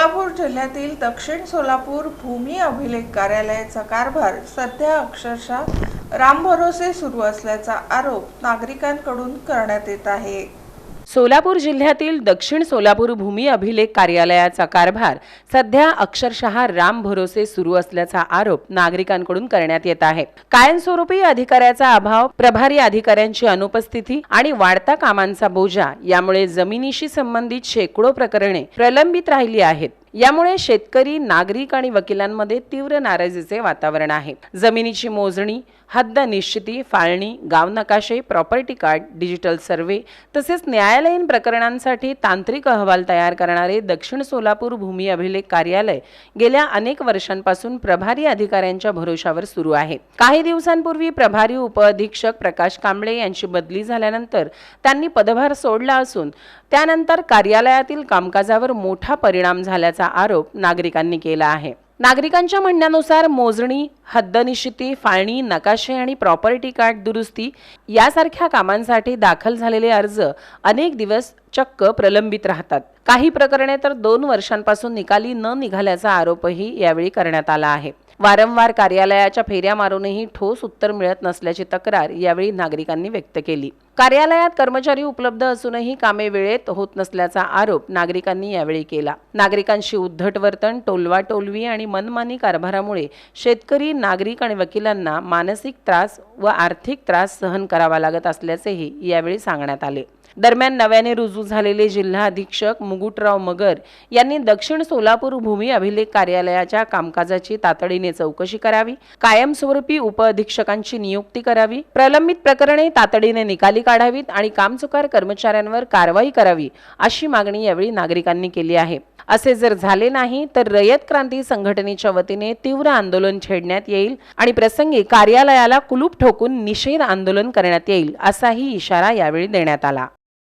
सोलापूर जिल्ह्यातील दक्षिण सोलापूर भूमी अभिलेख कार्यालयाचा कारभार सध्या अक्षरशः रामभरोसे सुरू असल्याचा आरोप नागरिकांकडून करण्यात येत आहे। सोलापूर जिल्ह्यातील दक्षिण सोलापूर भूमी अभिलेख कार्यालयाचा कारभार सध्या अक्षरशः राम भरोसे सुरू असल्याचा आरोप नागरिकांकडून करण्यात येत आहे। कायमस्वरूपी अधिकाऱ्याचा अभाव, प्रभारी अधिकाऱ्यांची अनुपस्थिती आणि वाढता कामांचा बोजा यामुळे जमिनीशी संबंधित शेकडो प्रकरणे प्रलंबित राहिली आहेत। यामुळे शेतकरी, नागरिक आणि वकिलांमध्ये तीव्र नाराजीचे वातावरण आहे। जमिनीची मोजणी, हद्द निश्चिती, फाळणी, गाव नकाशे, प्रॉपर्टी कार्ड, डिजिटल सर्वे तसेच न्यायालयीन प्रकरणांसाठी तांत्रिक अहवाल तयार करणारे दक्षिण सोलापूर भूमी अभिलेख कार्यालय गेल्या अनेक वर्षांपासून प्रभारी अधिकाऱ्यांच्या भरोशावर सुरू आहे। काही दिवसांपूर्वी प्रभारी उपअधीक्षक प्रकाश कांबळे यांची बदली झाल्यानंतर त्यांनी पदभार सोडला असून त्यानंतर कार्यालयातील कामकाजावर मोठा परिणाम झाल्याचा आरोप नागरिकांनी केला आहे। नागरिकांच्या म्हणण्यानुसार मोजणी, हद्दनिश्चिती, फाळणी, नकाशे आणि प्रॉपर्टी कार्ड दुरुस्ती यासारख्या कामांसाठी दाखल झालेले अर्ज अनेक दिवस चक्क प्रलंबित राहतात। काही प्रकरणे तर 2 वर्षांपासून निकाली न निघाल्याचा आरोपही यावेळी करण्यात आला आहे। वारंवार कार्यालयाच्या फेऱ्या मारूनही ठोस उत्तर मिळत नसल्याची तक्रार यावेळी नागरिकांनी व्यक्त केली। कार्यालयात कर्मचारी उपलब्ध असूनही कामे वेळेत होत नसल्याचा आरोप नागरिकांनी यावेळी केला। नागरिकांशी उद्धट वर्तन, टोलवाटोलवी आणि मनमानी कारभारामुळे शेतकरी, नागरिक आणि वकिलांना मानसिक त्रास व आर्थिक त्रास सहन करावा लागत असल्याचेही यावेळी सांगण्यात आले। दरम्यान नव्याने रुजू झालेले जिल्हा अधीक्षक मुकुटराव मगर यांनी दक्षिण सोलापूर भूमी अभिलेख कार्यालयाच्या कामकाजाची तातडीने चौकशी करावी, कायमस्वरूपी उपअधीक्षकांची नियुक्ती करावी, प्रलंबित प्रकरणे तातडीने निकाली काढावीत आणि कामचुकार कर्मचाऱ्यांवर कारवाई करावी अशी मागणी यावेळी नागरिकांनी केली आहे। असे जर झाले नाही तर रयत क्रांती संघटनेच्या वतीने तीव्र आंदोलन छेडण्यात येईल आणि प्रसंगी कार्यालयाला कुलूप ठोकून निषेध आंदोलन करण्यात येईल असाही इशारा यावेळी देण्यात आला।